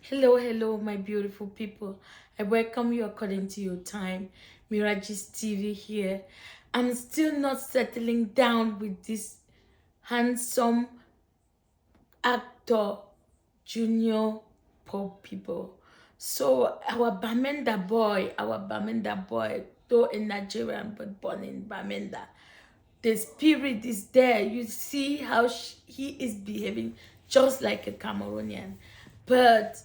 Hello, hello, my beautiful people. I welcome you according to your time. Mirages TV here. I'm still not settling down with this handsome actor, junior pop people. So our Bamenda boy, though in Nigerian but born in Bamenda, the spirit is there. You see how he is behaving just like a Cameroonian, but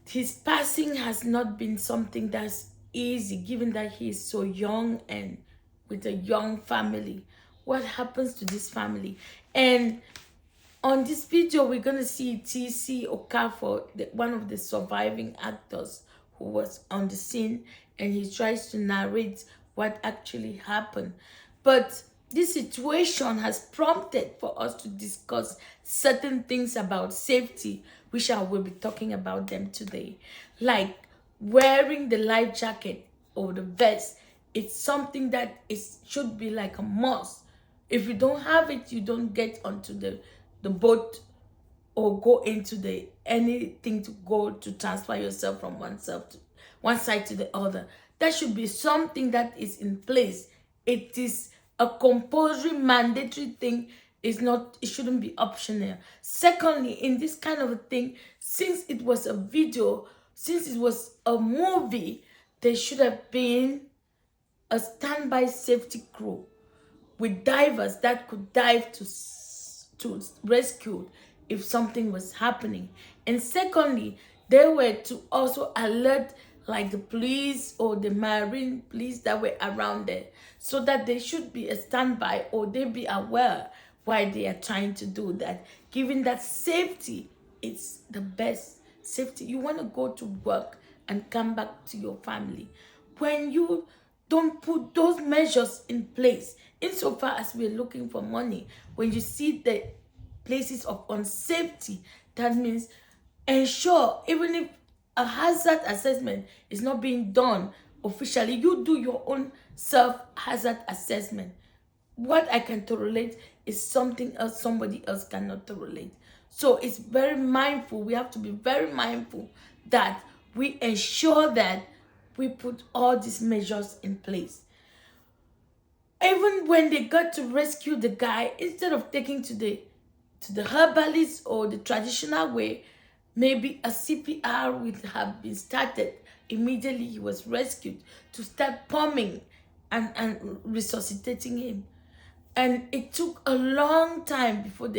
his passing has not been something that's easy given that he is so young and with a young family. What happens to this family? And on this video, we're going to see TC Okafor, one of the surviving actors who was on the scene, and he tries to narrate what actually happened. But this situation has prompted for us to discuss certain things about safety, which I will be talking about them today. Like wearing the life jacket or the vest. It's something that should be like a must. If you don't have it, you don't get onto the boat or go into the anything to go to transfer yourself from one side to the other. That should be something that is in place. It is a compulsory mandatory thing. It shouldn't be optional. Secondly, in this kind of a thing, since it was a video, since it was a movie, there should have been a standby safety crew with divers that could dive to rescue if something was happening. And secondly, they were to also alert like the police or the marine police that were around there, so that they should be a standby or they be aware why they are trying to do that, given that safety is the best safety. You want to go to work and come back to your family. When you don't put those measures in place, insofar as we're looking for money, when you see the places of unsafety, that means ensure, even if a hazard assessment is not being done officially, you do your own self-hazard assessment. What I can tolerate is something else somebody else cannot tolerate. So it's very mindful. We have to be very mindful that we ensure that we put all these measures in place. Even when they got to rescue the guy, instead of taking to the herbalist or the traditional way, maybe a CPR would have been started immediately he was rescued, to start pumping and resuscitating him. And it took a long time before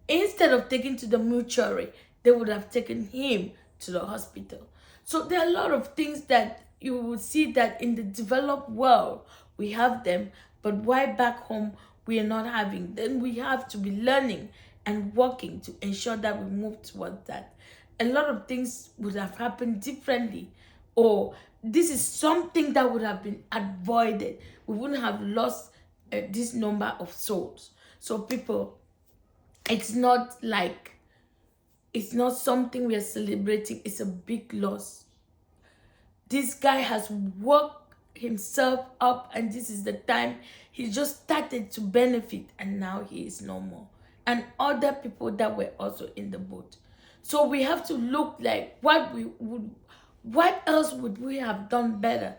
instead of taking to the mortuary, they would have taken him to the hospital. So there are a lot of things that you will see that in the developed world, we have them, but why back home we are not having? Then we have to be learning and working to ensure that we move towards that. A lot of things would have happened differently, or this is something that would have been avoided. We wouldn't have lost this number of souls. So people, it's not something we are celebrating. It's a big loss. This guy has worked himself up, and this is the time he just started to benefit, and now he is no more. And other people that were also in the boat. So we have to look like what else would we have done better?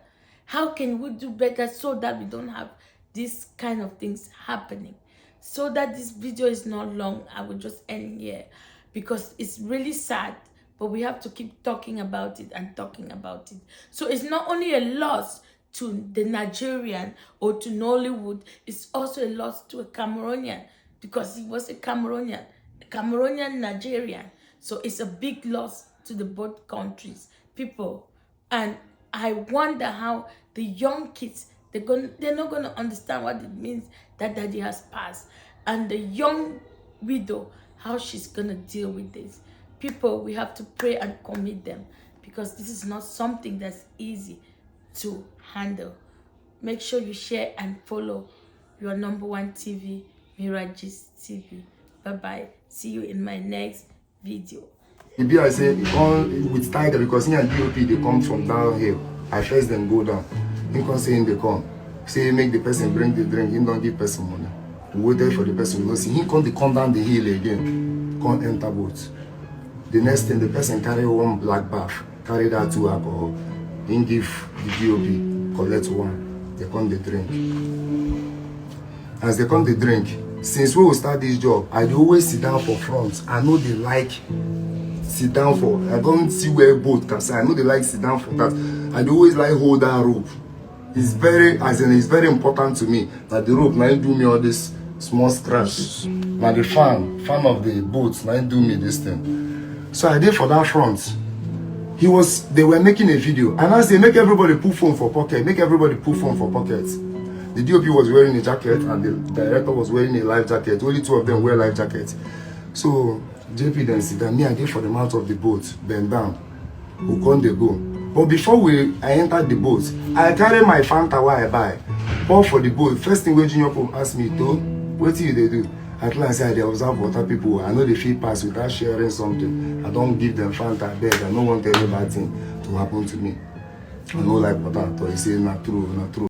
How can we do better so that we don't have these kind of things happening? So that this video is not long, I will just end here, because it's really sad, but we have to keep talking about it and talking about it. So it's not only a loss to the Nigerian or to Nollywood, it's also a loss to a Cameroonian, because he was a Cameroonian Nigerian. So it's a big loss to the both countries, people. And I wonder how the young kids, they're not gonna understand what it means that daddy has passed, and the young widow, how she's gonna deal with this. People, we have to pray and commit them, because this is not something that's easy to handle. Make sure you share and follow your #1 TV, Mirages TV. Bye-bye. See you in my next video. Maybe I say on with Tiger, because he and DOP they come from downhill. I first them go down. He can say they come. Say make the person bring the drink, he don't give person money. We wait there for the person to go see. He come down the hill again. Can't enter boat. The next thing, the person carry one black bath, carry that 2 alcohol, then give the DOP, collect 1. They come the drink. As they come the drink, since we will start this job, I dey always sit down for front. I know they like sit down for. I don't see where boat can say. I know they like sit down for that. I dey always like hold that rope. It's very, it's very important to me that the rope now do me all this small scratch. Now the fan of the boat now do me this thing. So I did for that front. They were making a video, and I say make everybody put phone for pocket, make everybody put phone for pockets. The DOP was wearing a jacket and the director was wearing a life jacket. Only 2 of them wear life jackets. So JP then said that me I did for the mouth of the boat, bend down. We come they go. But before I entered the boat, I carry my Fanta where I buy. Pour for the boat. First thing when Junior Pope asked me to, what do they do? At last I observe water people. I know they feel pass without sharing something. I don't give them Fanta bed. I don't want any bad thing to happen to me. I know like water. So he say not true, not true.